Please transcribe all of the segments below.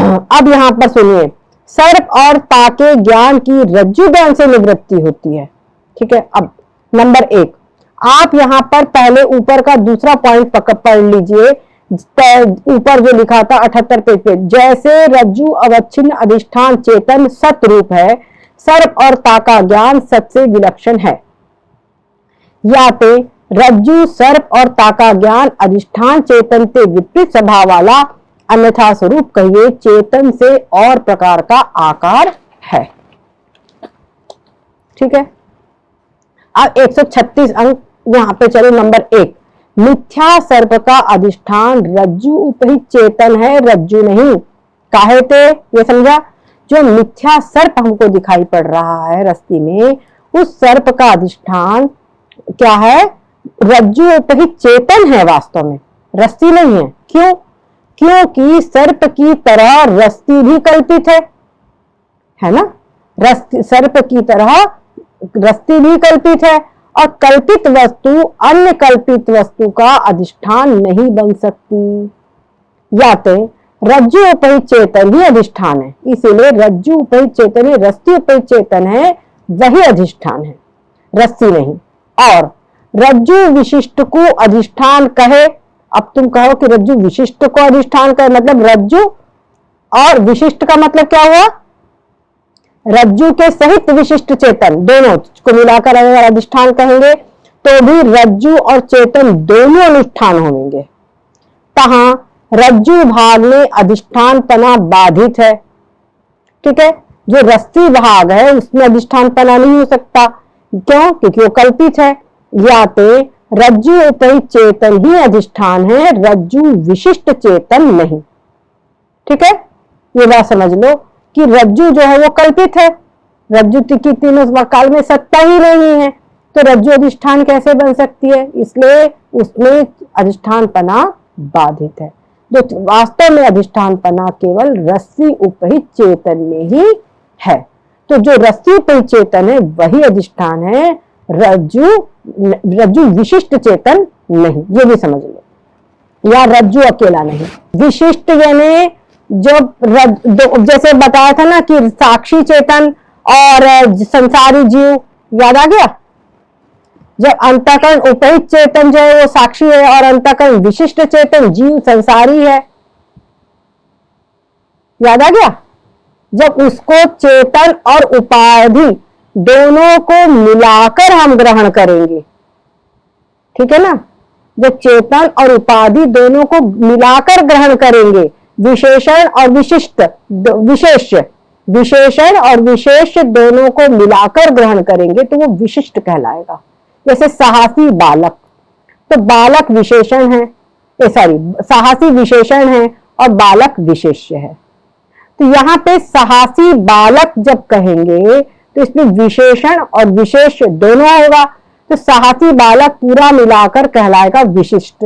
अब यहां पर सुनिए, सर्प और ता के ज्ञान की रज्जु ज्ञान से निवृत्ति होती है। ठीक है, अब नंबर 1 आप यहां पर पहले ऊपर का दूसरा पॉइंट पढ़ लीजिए। ऊपर जो लिखा था 78 पेज पे, जैसे रज्जु अवच्छिन्न अधिष्ठान चेतन सतरूप है, सर्प और ता का ज्ञान सत से विलक्षण है। या ते रज्जु सर्प और ता का ज्ञान अधिष्ठान चेतन से विपरीत स्वभाव वाला, अन्यथा स्वरूप कहिए चेतन से और प्रकार का आकार है। ठीक है, अब 136 अंक यहां पे चलो। नंबर 1 मिथ्या सर्प का अधिष्ठान रज्जु उपहित चेतन है, रज्जु नहीं। काहे थे ये समझा? जो मिथ्या सर्प हमको दिखाई पड़ रहा है रस्ती में, उस सर्प का अधिष्ठान क्या है? रज्जु उपहित चेतन है, वास्तव में रस्सी नहीं है। क्यों? क्योंकि सर्प की तरह रस्सी भी कल्पित है ना? सर्प की तरह रस्सी भी कल्पित है, और कल्पित वस्तु अन्य कल्पित वस्तु का अधिष्ठान नहीं बन सकती। या तो रज्जु उपहित चेतन ही अधिष्ठान है, इसीलिए रज्जु उपहित चेतन है, रस्सी उपहित चेतन है, वही अधिष्ठान है, रस्सी नहीं। और रज्जु विशिष्ट को अधिष्ठान कहे। अब तुम कहो कि रज्जु विशिष्ट को अधिष्ठान कहे, मतलब रज्जु और विशिष्ट का मतलब क्या हुआ? रज्जु के सहित विशिष्ट चेतन दोनों को मिलाकर अगर अधिष्ठान कहेंगे तो भी रज्जु और चेतन दोनों अनुष्ठान होंगे। तहां रज्जु भाग में अधिष्ठान पना बाधित है। ठीक है, जो रस्सी भाग है उसमें अधिष्ठान पना नहीं हो सकता। क्यों? क्योंकि वो कल्पित है। या तो रज्जु उपहित चेतन ही अधिष्ठान है, रज्जु विशिष्ट चेतन नहीं। ठीक है, ये बात समझ लो कि रज्जु जो है वो कल्पित है, रज्जु की तीनों काल में सत्ता ही नहीं है, तो रज्जु अधिष्ठान कैसे बन सकती है? इसलिए उसमें अधिष्ठान पना बाधित है। जो वास्तव में अधिष्ठान पना केवल रस्सी उपहित चेतन में ही है। तो जो रस्सी उपहित चेतन है वही अधिष्ठान है, रज्जु विशिष्ट चेतन नहीं। ये भी समझ लो, या रज्जु अकेला नहीं। विशिष्ट यानी जो जैसे बताया था ना कि साक्षी चेतन और संसारी जीव, याद आ गया? जब अंतःकरण उपहित चेतन जो है वो साक्षी है और अंतःकरण विशिष्ट चेतन जीव संसारी है, याद आ गया? जब उसको चेतन और उपाधि दोनों को मिलाकर हम ग्रहण करेंगे, ठीक है ना? जब चेतन और उपाधि दोनों को मिलाकर ग्रहण करेंगे, विशेषण और विशेषण और विशेष दोनों को मिलाकर ग्रहण करेंगे तो वो विशिष्ट कहलाएगा। जैसे साहसी बालक, तो बालक विशेषण है, साहसी विशेषण है और बालक विशेष्य है। तो यहाँ पे साहसी बालक जब कहेंगे तो इसमें विशेषण और विशेष दोनों होगा, तो साहसी बालक पूरा मिलाकर कहलाएगा विशिष्ट।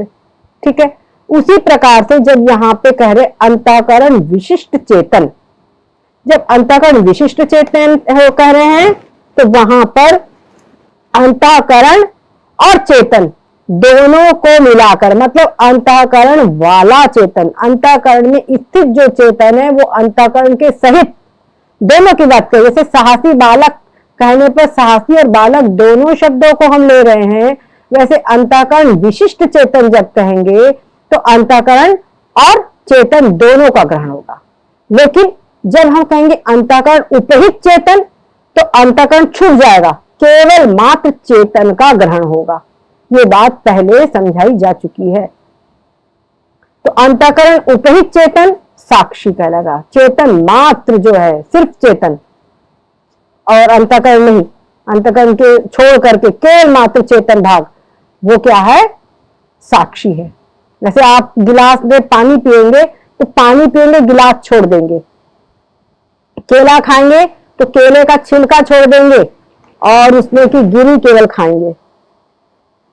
ठीक है, उसी प्रकार से जब यहाँ पे कह रहे अंतःकरण विशिष्ट चेतन, जब अंतःकरण विशिष्ट चेतन कह रहे हैं तो वहां पर अंतःकरण और चेतन दोनों को मिलाकर, मतलब अंतःकरण वाला चेतन, अंतःकरण में स्थित जो चेतन है वो अंतःकरण के सहित दोनों की बात करें। जैसे साहसी बालक कहने पर साहसी और बालक दोनों शब्दों को हम ले रहे हैं, वैसे अंतःकरण विशिष्ट चेतन जब कहेंगे तो अंतःकरण और चेतन दोनों का ग्रहण होगा। लेकिन जब हम कहेंगे अंतःकरण उपहित चेतन तो अंतःकरण छूट जाएगा, केवल मात्र चेतन का ग्रहण होगा। ये बात पहले समझाई जा चुकी है। तो अंतःकरण उपहित चेतन साक्षी कहलाएगा, चेतन मात्र जो है सिर्फ चेतन और अंतःकरण नहीं, अंतःकरण के छोड़ करके केवल मात्र चेतन भाग वो क्या है? साक्षी है। जैसे आप गिलास में पानी पिएंगे तो पानी पिएंगे, गिलास छोड़ देंगे। केला खाएंगे तो केले का छिलका छोड़ देंगे और उसमें की गिरी केवल खाएंगे।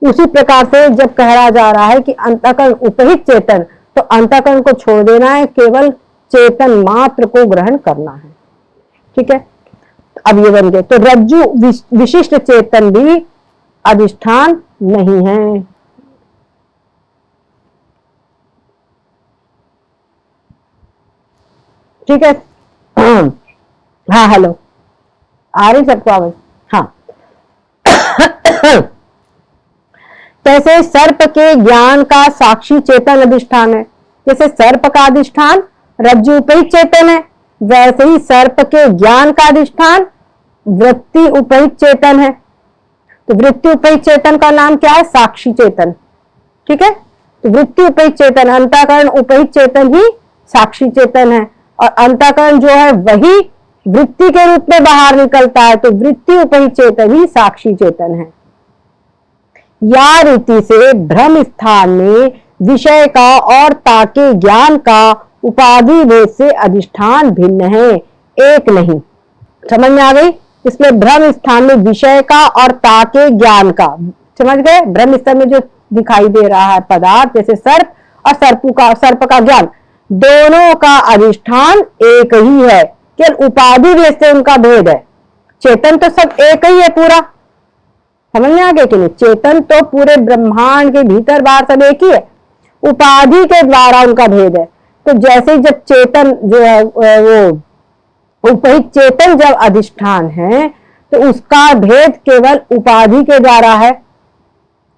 उसी प्रकार से जब कहा जा रहा है कि अंतःकरण उपहित चेतन, तो अंतःकरण को छोड़ देना है, केवल चेतन मात्र को ग्रहण करना है। ठीक है, अब ये बन गए। तो रज्जु विशिष्ट चेतन भी अधिष्ठान नहीं है। ठीक है। हाँ हेलो, आ रही सबको आवाज? हाँ। कैसे सर्प के ज्ञान का साक्षी चेतन अधिष्ठान है, जैसे सर्प का अधिष्ठान रज्जु उपहित चेतन है, वैसे ही सर्प के ज्ञान का अधिष्ठान वृत्ति उपहित चेतन है। तो वृत्ति उपहित चेतन का नाम क्या है? साक्षी चेतन। ठीक है, तो वृत्ति उपहित चेतन, अंतःकरण उपहित चेतन ही साक्षी चेतन है, और अंतःकरण जो है वही वृत्ति के रूप में बाहर निकलता है, तो वृत्ति उपहित चेतन ही साक्षी चेतन है। या रीति से भ्रम स्थान में विषय का और ताके ज्ञान का उपाधि भेद से अधिष्ठान भिन्न है, एक नहीं। समझ में आ गई? इसलिए भ्रम स्थान में विषय का और ताके ज्ञान का, समझ गए? भ्रम स्थान में जो दिखाई दे रहा है पदार्थ, जैसे सर्प और सर्प का ज्ञान, दोनों का अधिष्ठान एक ही है, केवल उपाधि भेद से उनका भेद है। चेतन तो सब एक ही है पूरा। समझ में आ गया कि नहीं? चेतन तो पूरे ब्रह्मांड के भीतर बाहर सब एक ही है, उपाधि के द्वारा उनका भेद है। तो जैसे जब चेतन जो है वो उपहित चेतन जब अधिष्ठान है, तो उसका भेद केवल उपाधि के द्वारा है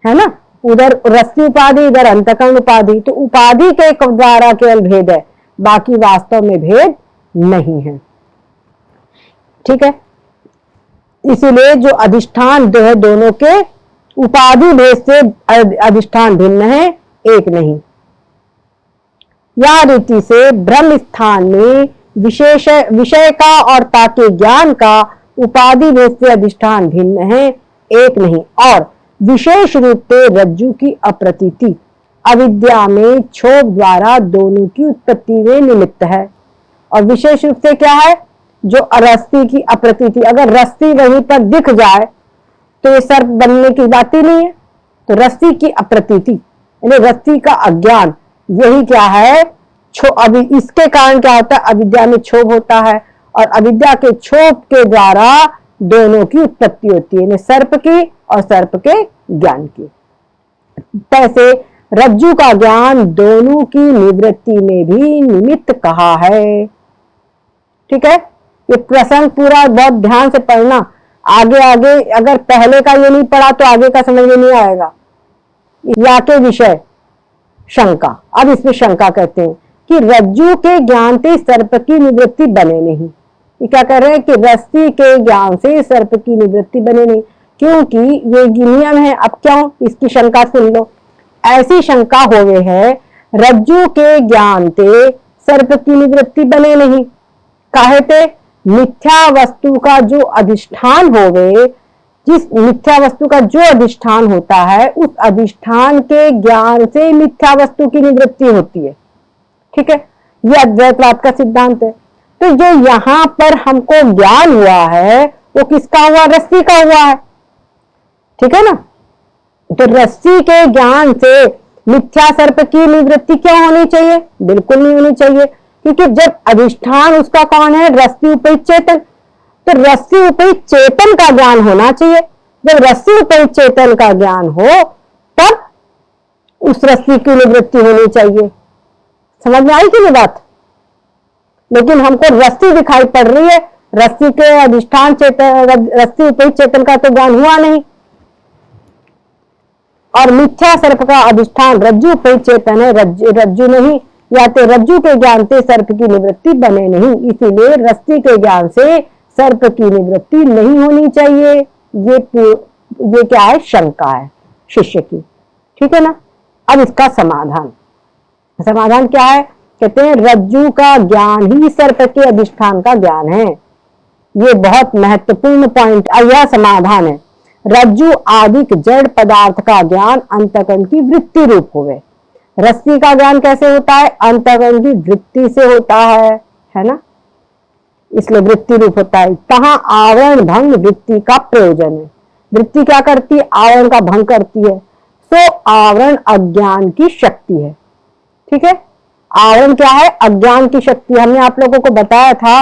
ना? उधर रस्सी उपाधि, इधर अंतःकरण उपाधि, तो उपाधि के द्वारा केवल भेद है, बाकी वास्तव में भेद नहीं है। ठीक है, इसीलिए जो अधिष्ठान जो है दोनों के उपाधि भेद से अधिष्ठान भिन्न है, एक नहीं। या रीति से ब्रह्म स्थान में विषय का और ताके ज्ञान का उपाधि भेद से अधिष्ठान भिन्न है, एक नहीं। और विशेष रूप से रज्जु की अप्रतीति अविद्या में क्षोभ द्वारा दोनों की उत्पत्ति में निमित्त है। और विशेष रूप से क्या है? जो रस्सी की अप्रतीति, अगर रस्सी वहीं पर दिख जाए तो ये सर्प बनने की बात ही नहीं है। तो रस्सी की अप्रतीति यानी रस्सी का अज्ञान, यही क्या है? अभी इसके कारण क्या होता है? अविद्या में क्षोभ होता है, और अविद्या के क्षोभ के द्वारा दोनों की उत्पत्ति होती है, यानी सर्प की और सर्प के ज्ञान की। तैसे रज्जु का ज्ञान दोनों की निवृत्ति में भी निमित्त कहा है। ठीक है, ये प्रसंग पूरा बहुत ध्यान से पढ़ना, आगे आगे अगर पहले का ये नहीं पढ़ा तो आगे का समझ में नहीं आएगा। या के विषय शंका, अब इसमें शंका कहते हैं कि रज्जु के ज्ञान से सर्प की निवृत्ति बने नहीं। ये क्या कर रहे हैं कि रस्सी के ज्ञान से सर्प की निवृत्ति बने नहीं, क्योंकि ये नियम है। अब क्यों? इसकी शंका सुन लो। ऐसी शंका होवे है, रज्जु के ज्ञान से सर्प की निवृत्ति बने नहीं, काहे ते? मिथ्या वस्तु का जो अधिष्ठान होवे, जिस मिथ्या वस्तु का जो अधिष्ठान होता है, उस अधिष्ठान के ज्ञान से मिथ्या वस्तु की निवृत्ति होती है। ठीक है, ये अद्वैतवाद का सिद्धांत है। तो जो यहां पर हमको ज्ञान हुआ है वो किसका हुआ? रस्सी का हुआ है। ठीक है ना? तो रस्सी के ज्ञान से मिथ्या सर्प की निवृत्ति क्या होनी चाहिए? बिल्कुल नहीं होनी चाहिए, क्योंकि जब अधिष्ठान उसका कौन है? रस्सी उपहित चेतन। तो रस्सी उपहित चेतन का ज्ञान होना चाहिए। जब रस्सी उपहित चेतन का ज्ञान हो तब उस रस्सी की निवृत्ति होनी चाहिए। समझ में आई कि नहीं बात? लेकिन हमको रस्सी दिखाई पड़ रही है, रस्सी के अधिष्ठान चेतन, रस्सी उपहित चेतन का तो ज्ञान हुआ नहीं, और मिथ्या सर्प का अधिष्ठान रज्जु उपहित चेतन है, रज्जु नहीं, या तो रज्जु के ज्ञान से सर्प की निवृत्ति बने नहीं। इसीलिए रस्सी के ज्ञान से सर्प की निवृत्ति नहीं होनी चाहिए। ये क्या है? शंका है शिष्य की। ठीक है ना? अब इसका समाधान क्या है? कहते हैं रज्जु का ज्ञान ही सर्प के अधिष्ठान का ज्ञान है। ये बहुत महत्वपूर्ण पॉइंट। यह समाधान है, रज्जु आदिक जड़ पदार्थ का ज्ञान अंतःकरण की वृत्ति रूप होवे। रस्सी का ज्ञान कैसे होता है? अंतःकरण की वृत्ति से होता है ना? इसलिए वृत्ति रूप होता है। कहां? आवरण भंग वृत्ति का प्रयोजन है। वृत्ति क्या करती है? आवरण का भंग करती है। सो आवरण अज्ञान की शक्ति है। ठीक है, आवरण क्या है? अज्ञान की शक्ति। हमने आप लोगों को बताया था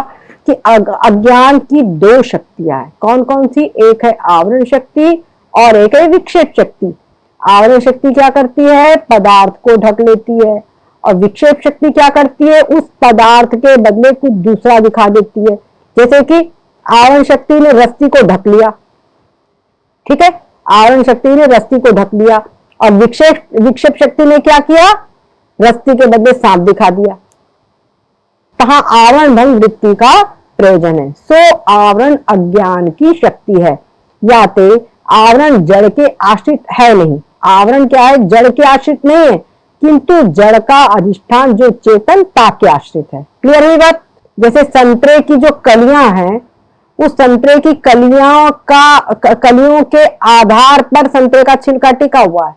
कि अज्ञान की दो शक्तियां हैं। कौन कौन सी? एक है आवरण शक्ति और एक है विक्षेप शक्ति। आवरण शक्ति क्या करती है? पदार्थ को ढक लेती है, और विक्षेप शक्ति क्या करती है, उस पदार्थ के बदले कुछ दूसरा दिखा देती है। जैसे कि आवरण शक्ति ने रस्सी को ढक लिया, ठीक है, आवरण शक्ति ने रस्सी को ढक लिया, और विक्षेप शक्ति ने क्या किया, रस्सी के बदले सांप दिखा दिया। कहां आवरण भंग वृत्ति का प्रयोजन है। सो आवरण अज्ञान की शक्ति है, याते आवरण जड़ के आश्रित है नहीं। आवरण क्या है, जड़ के आश्रित नहीं है, किंतु जड़ का अधिष्ठान जो चेतन ताके आश्रित है। क्लियर हुई बात। जैसे संतरे की जो कलियां हैं, उस संतरे की कलियों के आधार पर संतरे का छिलका टिका हुआ है।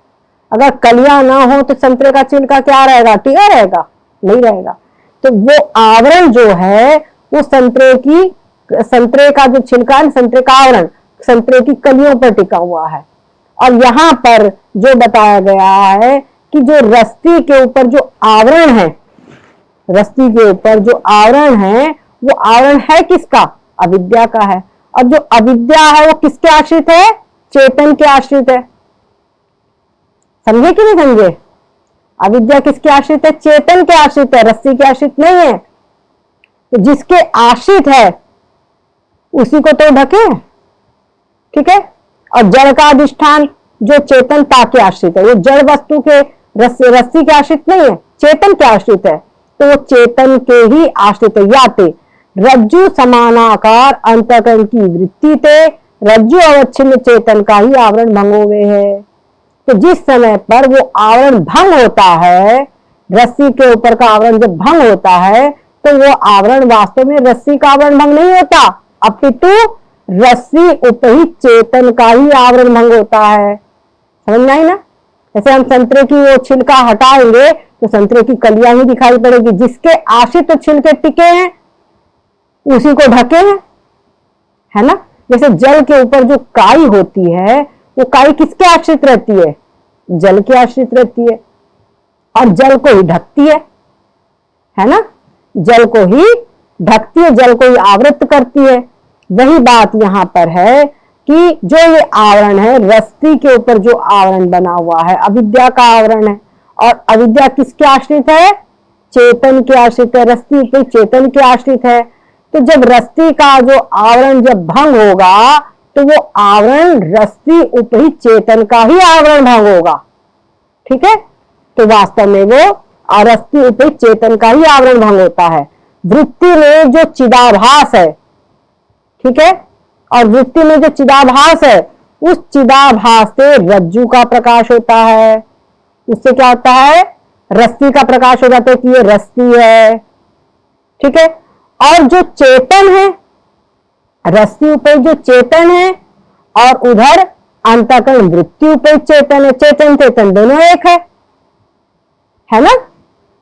अगर कलियां ना हो तो संतरे का छिलका क्या रहेगा, टिका रहेगा, नहीं रहेगा। तो वो आवरण जो है वो संतरे का जो छिलका है, संतरे का आवरण संतरे की कलियों पर टिका हुआ है। और यहां पर जो बताया गया है कि जो रस्सी के ऊपर जो आवरण है, रस्सी के ऊपर जो आवरण है, वो आवरण है किसका, अविद्या का है। और जो अविद्या है वो किसके आश्रित है, चेतन के आश्रित है। समझे कि नहीं समझे। अविद्या किसके आश्रित है, चेतन के आश्रित है, रस्सी के आश्रित नहीं है। तो जिसके आश्रित है उसी को तो ढके, ठीक है। और जड़ का अधिष्ठान जो चेतन ताके आश्रित है, वो जड़ वस्तु के रस्सी के आश्रित नहीं है, चेतन के आश्रित है। तो वो चेतन के ही आश्रित है। याते रज्जु समानाकार अंतःकरण की वृत्ति ते रज्जु अवच्छिन्न चेतन का ही आवरण भंग होवे है। तो जिस समय पर वो आवरण भंग होता है, रस्सी के ऊपर का आवरण जब भंग होता है, तो वो आवरण वास्तव में रस्सी का आवरण भंग नहीं होता, अपितु रस्सी उपहित चेतन का ही आवरण भंग होता है। समझ में आई ना। जैसे हम संतरे की वो छिलका हटाएंगे तो संतरे की कलियां ही दिखाई पड़ेगी, जिसके आश्रित तो छिलके टिके हैं उसी को ढके हैं, है ना। जैसे जल के ऊपर जो काई होती है, वो काई किसके आश्रित रहती है, जल के आश्रित रहती है, और जल को ही ढकती है ना, जल को ही ढकती है, जल को ही आवृत करती है। वही बात यहां पर है कि जो ये आवरण है, रस्सी के ऊपर जो आवरण बना हुआ है, अविद्या का आवरण है। और अविद्या किसके आश्रित है, चेतन के आश्रित है, रस्सी पे चेतन के आश्रित है। तो जब रस्सी का जो आवरण जब भंग होगा, तो वो आवरण रस्सी उपहित चेतन का ही आवरण भंग होगा, ठीक है। तो वास्तव में वो रस्सी उपहित चेतन का ही आवरण भंग होता है। वृत्ति में जो चिदाभास है, ठीक है, और वृत्ति में जो चिदाभास है, उस चिदाभास से रज्जु का प्रकाश होता है। उससे क्या होता है, रस्सी का प्रकाश हो जाता है कि ये रस्सी है, ठीक है। और जो चेतन है, रस्सी ऊपर जो चेतन है, और उधर अंतःकरण वृत्ति ऊपर चेतन है। चेतन चेतन दोनों एक है ना,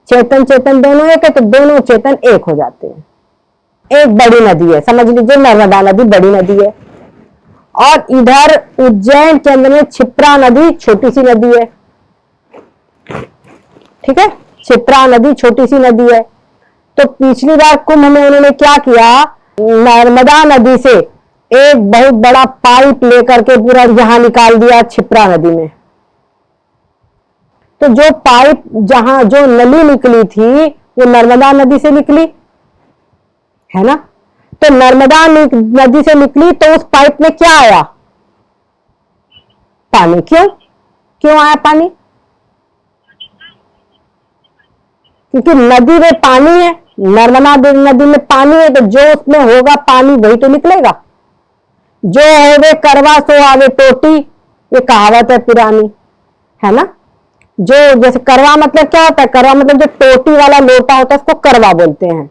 चेतन चेतन दोनों एक है, तो दोनों चेतन एक हो जाते हैं। एक बड़ी नदी है, समझ लीजिए नर्मदा नदी बड़ी नदी है, और इधर उज्जैन के अंदर में क्षिप्रा नदी छोटी सी नदी है, ठीक है। क्षिप्रा नदी छोटी सी नदी है। तो पिछली बार कुंभ में उन्होंने क्या किया, नर्मदा नदी से एक बहुत बड़ा पाइप लेकर के पूरा यहां निकाल दिया क्षिप्रा नदी में। तो जो पाइप जहां जो नली निकली थी वो नर्मदा नदी से निकली, है ना। तो नर्मदा नदी से निकली तो उस पाइप में क्या आया, पानी। क्यों आया पानी, क्योंकि नदी में पानी है, नर्मदा नदी में पानी है, तो जो उसमें होगा पानी वही तो निकलेगा। जो होवे करवा सो आवे टोटी, ये कहावत है पुरानी, है ना। जो जैसे करवा मतलब क्या होता है, करवा मतलब जो टोटी वाला लोटा होता है उसको करवा बोलते हैं।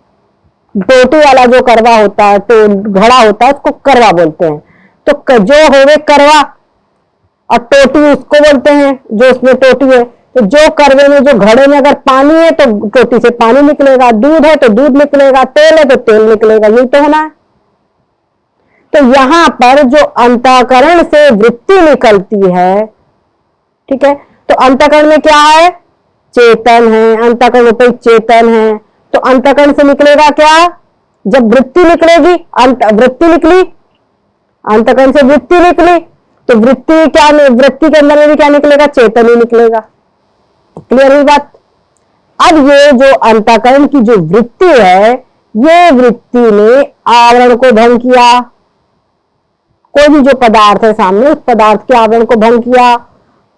टोटी वाला जो करवा होता है, तो घड़ा होता है, उसको करवा बोलते हैं। तो जो होवे करवा और टोटी उसको बोलते हैं जो उसमें टोटी है। तो जो करवे में जो घड़े में अगर पानी है तो टोटी से पानी निकलेगा, दूध है तो दूध निकलेगा, तेल है तो तेल निकलेगा, यही तो होना है। तो यहां पर जो अंतःकरण से वृत्ति निकलती है, ठीक है, तो अंतःकरण में क्या है, चेतन है, अंतःकरण पे चेतन है। तो अंतःकरण से निकलेगा क्या, जब वृत्ति निकलेगी, वृत्ति निकली, अंतःकरण से वृत्ति निकली, तो वृत्ति के अंदर में भी क्या निकलेगा, चेतन ही निकलेगा। क्लियर हुई बात। अब ये जो अंतःकरण की जो वृत्ति है, ये वृत्ति ने आवरण को भंग किया। कोई भी जो पदार्थ है सामने, उस पदार्थ के आवरण को भंग किया,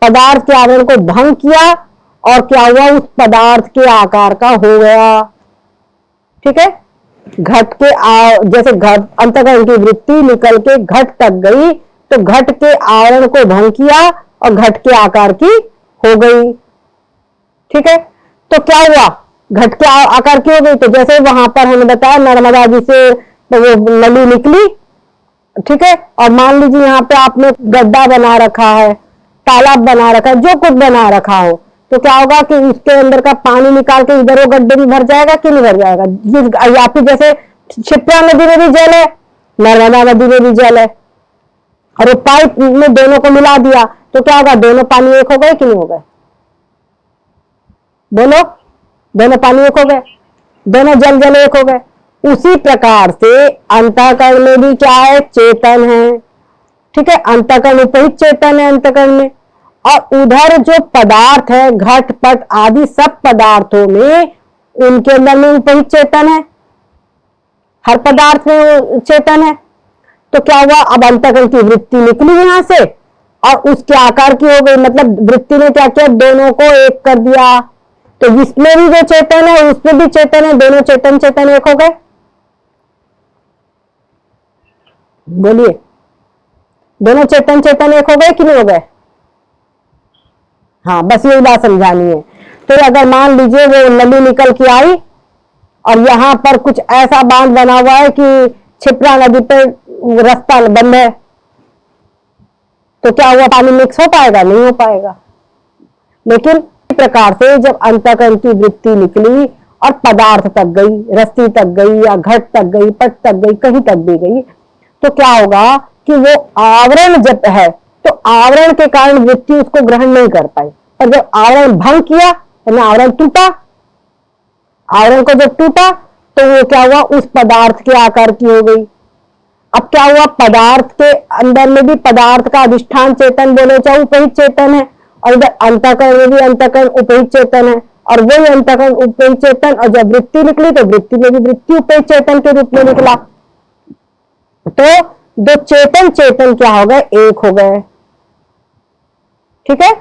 पदार्थ के आवरण को भंग किया, और क्या हुआ, उस पदार्थ के आकार का हो गया। ठीक है, घट के जैसे घट अंतःकरण की वृत्ति निकल के घट तक गई, तो घट के आवरण को भंग किया और घट के आकार की हो गई। ठीक है, तो क्या हुआ, घट के आकार की हो गई। तो जैसे वहां पर हमने बताया नर्मदा जी से तो वो नली निकली। ठीक है, और मान लीजिए यहाँ पे आपने गड्ढा बना रखा है, तालाब बना रखा है, जो कुछ बना रखा हो, तो क्या होगा कि इसके अंदर का पानी निकाल के इधर वो गड्ढे में भर जाएगा कि नहीं भर जाएगा। या फिर जैसे क्षिप्रा नदी में भी जल है, नर्मदा नदी में भी जल है, और वो पाइप में दोनों को मिला दिया, तो क्या होगा, दोनों पानी एक हो गए कि नहीं हो गए? बोलो, दोनों पानी एक हो गए, दोनों जल जल एक हो गए। उसी प्रकार से अंतःकरण में भी क्या है, चेतन है। ठीक है, अंतःकरण उपहित चेतन है अंतःकरण में, और उधर जो पदार्थ है घट पट आदि सब पदार्थों में, उनके अंदर में उपहित चेतन है, हर पदार्थ में चेतन है। तो क्या हुआ, अब अंतःकरण की वृत्ति निकली यहां से और उसके आकार की हो गई, मतलब वृत्ति ने क्या किया, दोनों को एक कर दिया। तो जिसमें भी जो चेतन है उसमें भी चेतन है, दोनों चेतन चेतन एक हो गए। बोलिए, दोनों चेतन चेतन एक हो गए कि नहीं हो गए? हाँ, बस यही बात समझानी है। तो अगर मान लीजिए वो नली निकल के आई और यहां पर कुछ ऐसा बांध बना हुआ है कि क्षिप्रा नदी पे रास्ता बंद है, तो क्या हुआ, पानी मिक्स हो पाएगा? नहीं हो पाएगा। लेकिन इस प्रकार से जब अंतःकरण की वृत्ति निकली और पदार्थ तक गई, रस्सी तक गई या घट तक गई, पट तक गई, कहीं तक भी गई, तो क्या होगा कि वो आवरण जब है तो आवरण के कारण वृत्ति उसको ग्रहण नहीं कर पाई, और जब आवरण भंग किया यानी आवरण टूटा, आवरण को जब टूटा तो वो क्या हुआ, उस पदार्थ के आकार की हो गई। अब क्या हुआ, पदार्थ के अंदर में भी पदार्थ का अधिष्ठान चेतन बोले चाहे उपहित चेतन है, और इधर अंतःकरण में भी अंतःकरण उपहित चेतन है, और वही अंतःकरण उपहित चेतन, और जब वृत्ति निकली तो वृत्ति में भी वृत्ति उपहित चेतन के रूप में निकला। तो दो चेतन चेतन क्या हो गए, एक हो गए। ठीक है,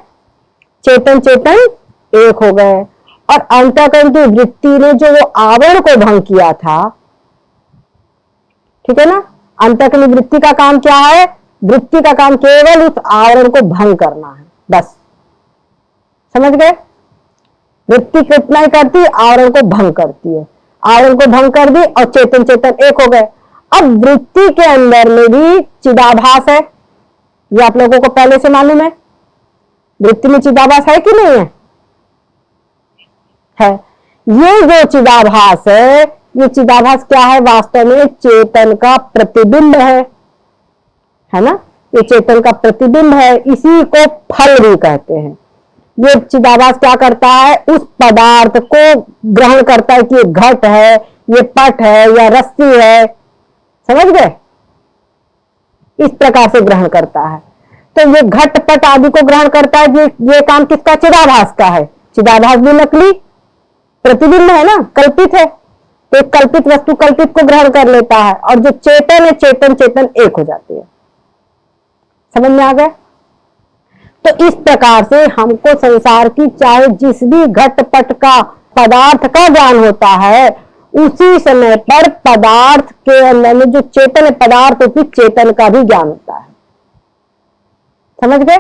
चेतन चेतन एक हो गए। और अंतःकरण की वृत्ति ने जो वो आवरण को भंग किया था, ठीक है ना, अंतःकरण वृत्ति का काम क्या है, वृत्ति का काम केवल उस आवरण को भंग करना है, बस। समझ गए? वृत्ति कितना ही करती है, आवरण को भंग करती है, आवरण को भंग कर दी और चेतन चेतन एक हो गए। अब वृत्ति के अंदर में भी चिदाभास है, ये आप लोगों को पहले से मालूम है। वृत्ति में चिदाभास है कि नहीं है? है। ये जो चिदाभास है, ये चिदाभास क्या है, वास्तव में चेतन का प्रतिबिंब है ना, ये चेतन का प्रतिबिंब है, इसी को फल भी कहते हैं। ये चिदाभास क्या करता है, उस पदार्थ को ग्रहण करता है कि ये घट है, ये पट है या रस्सी है, समझ गए, इस प्रकार से ग्रहण करता है। तो ये घट पट आदि को ग्रहण करता है, ये काम किसका, चिदाभास का है। चिदाभास भी नकली प्रतिबिंब है ना, कल्पित है, तो एक कल्पित वस्तु कल्पित को ग्रहण कर लेता है, और जो चेतन है चेतन चेतन एक हो जाती है। समझ में आ गया? तो इस प्रकार से हमको संसार की चाहे जिस भी घट पट का पदार्थ का ज्ञान होता है, उसी समय पर पदार्थ के अंदर में जो चेतन है, पदार्थ उपयुक्त चेतन का भी ज्ञान होता है। समझ गए?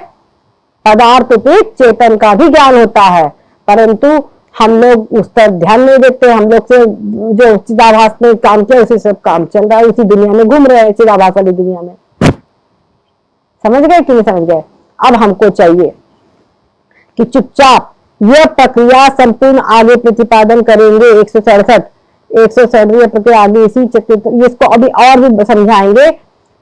पदार्थ उपयुक्त चेतन का भी ज्ञान होता है, परंतु हम लोग उस पर ध्यान नहीं देते। हम लोग से जो चिदाभास ने काम किया उसी सब काम चल रहा है, उसी दुनिया में घूम रहे हैं, चिदाभास वाली दुनिया में। समझ गए कि नहीं समझ गए? अब हमको चाहिए कि चुपचाप यह प्रक्रिया संपूर्ण आगे प्रतिपादन करेंगे। 167 प्रक्रिया आगे इसी चक्र, इसको अभी और भी समझाएंगे,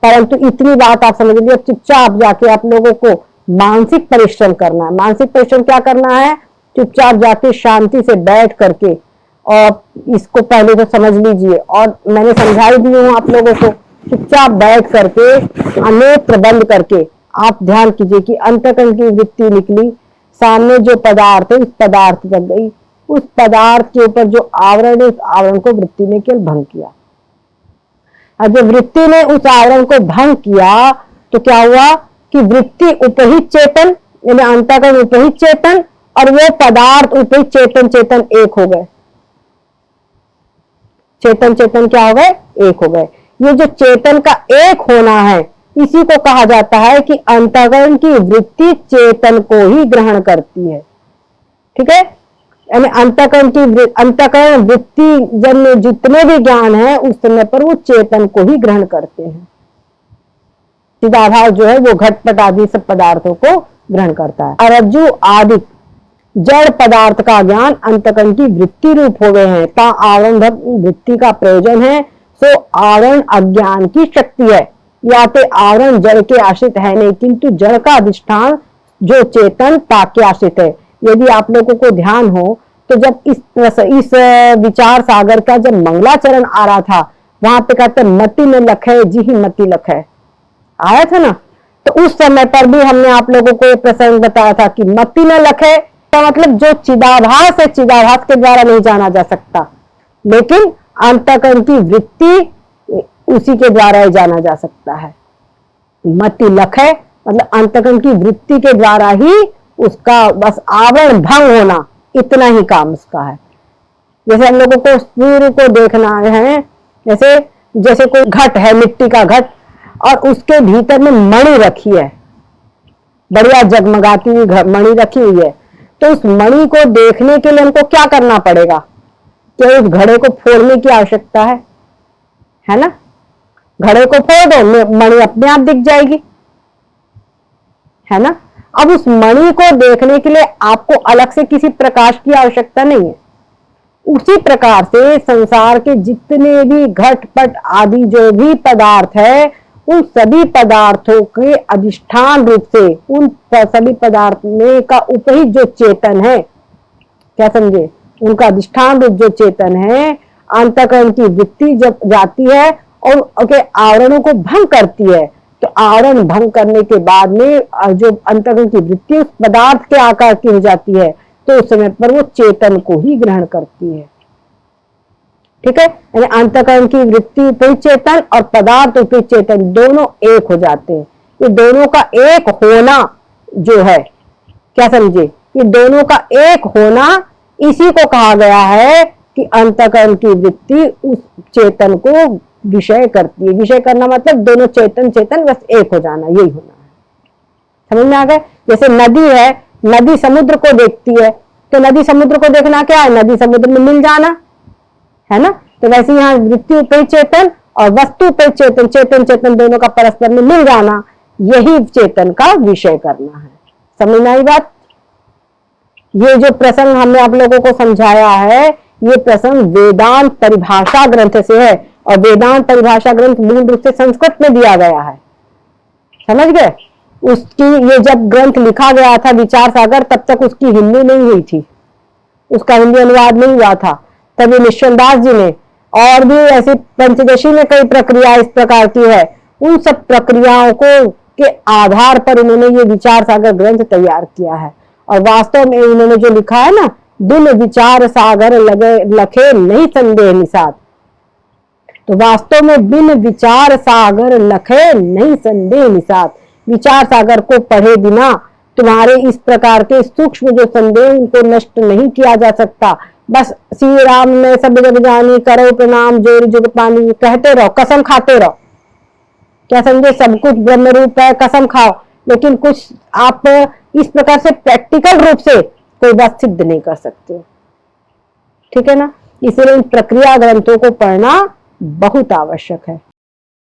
परंतु इतनी बात आप समझ लीजिए। चुपचाप जाके आप लोगों को मानसिक परिश्रम करना है। मानसिक परिश्रम क्या करना है, चुपचाप जाके शांति से बैठ करके और इसको पहले तो समझ लीजिए, और मैंने समझाई दी हूं आप लोगों को। चुपचाप बैठ करके नेत्र बंद करके आप ध्यान कीजिए कि अंतःकरण की वृत्ति निकली, सामने जो पदार्थ है उस पदार्थ तक गई, उस पदार्थ के ऊपर जो आवरण है, उस आवरण को वृत्ति ने केवल भंग किया। अब जब वृत्ति ने उस आवरण को भंग किया तो क्या हुआ कि वृत्ति उपहित चेतन यानी अंतःकरण उपहित चेतन और वो पदार्थ उपहित चेतन, चेतन एक हो गए। चेतन चेतन क्या हो गए? एक हो गए। ये जो चेतन का एक होना है इसी को कहा जाता है कि अंतःकरण की वृत्ति चेतन को ही ग्रहण करती है। ठीक है, यानी अंतःकरण वृत्ति जब जितने भी ज्ञान है उस समय पर वो चेतन को ही ग्रहण करते हैं। चिदाभास जो है वो घटपट आदि सब पदार्थों को ग्रहण करता है। अरज्जु आदि जड़ पदार्थ का ज्ञान अंतःकरण की वृत्ति रूप हो गए हैं। ता आवरण वृत्ति का प्रयोजन है, सो आवरण अज्ञान की शक्ति है। या तो आवरण जड़ के आश्रित है नहीं, किंतु जड़ का अधिष्ठान जो चेतन ताके आश्रित है। यदि आप लोगों को ध्यान हो तो जब इस विचार सागर का जब मंगलाचरण आ रहा था वहां पे कहते मति में लखे जी ही मति लखे आया था ना, तो उस समय पर भी हमने आप लोगों को ये प्रसंग बताया था कि मति में लखे का मतलब जो चिदाभास है, चिदाभास के द्वारा नहीं जाना जा सकता, लेकिन अंतःकरण की वृत्ति उसी के द्वारा ही जाना जा सकता है। मति लखे मतलब अंतःकरण की वृत्ति के द्वारा ही उसका बस आवरण भंग होना, इतना ही काम उसका है। जैसे हम लोगों को सूर्य को देखना है, जैसे कोई घट है, मिट्टी का घट, और उसके भीतर में मणि रखी है, बढ़िया जगमगाती हुई मणि रखी हुई है, तो उस मणि को देखने के लिए हमको क्या करना पड़ेगा? क्या उस घड़े को फोड़ने की आवश्यकता है ना? घड़े को फोड़ दो, मणि अपने आप दिख जाएगी, है ना? अब उस मणि को देखने के लिए आपको अलग से किसी प्रकाश की आवश्यकता नहीं है। उसी प्रकार से संसार के जितने भी घटपट आदि जो भी पदार्थ है, उन सभी पदार्थों के अधिष्ठान रूप से उन सभी पदार्थ में का उपहित जो चेतन है, क्या समझे, उनका अधिष्ठान रूप जो चेतन है, अंतःकरण की वृत्ति जब जाती है और उनके आवरणों को भंग करती है, तो आवरण भंग करने के बाद में जो अंतःकरण की वृत्ति उस पदार्थ के आकार की हो जाती है, तो उस समय पर वो चेतन को ही ग्रहण करती है। ठीक है, यानी अंतःकरण की वृत्ति उपहित चेतन और पदार्थ उपहित चेतन दोनों एक हो जाते हैं। ये दोनों का एक होना जो है, क्या समझे, ये दोनों का एक होना इसी को कहा गया है कि अंतःकरण की वृत्ति उस चेतन को विषय करती है। विषय करना मतलब दोनों चेतन चेतन बस एक हो जाना, यही होना है। समझ में आ गए? जैसे नदी है, नदी समुद्र को देखती है, तो नदी समुद्र को देखना क्या है? नदी समुद्र में मिल जाना, है ना? तो वैसे यहाँ वृत्ति उपहित चेतन और वस्तु उपहित चेतन, चेतन चेतन दोनों का परस्पर में मिल जाना, यही चेतन का विषय करना है। समझ में आई बात? ये जो प्रसंग हमने आप लोगों को समझाया है, ये प्रसंग वेदांत परिभाषा ग्रंथ से है, और वेदांत परिभाषा ग्रंथ मूल रूप से संस्कृत में दिया गया है। समझ गए? उसकी ये जब ग्रंथ लिखा गया था विचार सागर, तब तक उसकी हिंदी नहीं हुई थी, उसका हिंदी अनुवाद नहीं हुआ था। तभी निश्चल दास जी ने, और भी ऐसी पंचदशी में कई प्रक्रिया इस प्रकार की है, उन सब प्रक्रियाओं को के आधार पर उन्होंने ये विचार सागर ग्रंथ तैयार किया है। और वास्तव में उन्होंने जो लिखा है ना, बिन विचार सागर लखे नहीं संदेह निषाद, तो वास्तव में बिन विचार सागर लखे नहीं संदेह निषाद। विचार सागर को पढ़े बिना तुम्हारे इस प्रकार के सूक्ष्म जो संदेह उनको नष्ट नहीं किया जा सकता। बस श्री राम ने सब जग जानी, करो प्रणाम जोर जुग पानी, कहते रहो, कसम खाते रहो। क्या समझे? सब कुछ ब्रह्म रूप है, कसम खाओ, लेकिन कुछ आप इस प्रकार से प्रैक्टिकल रूप से कोई बात सिद्ध नहीं कर सकते। ठीक है ना? इसलिए इन प्रक्रिया ग्रंथों को पढ़ना बहुत आवश्यक है।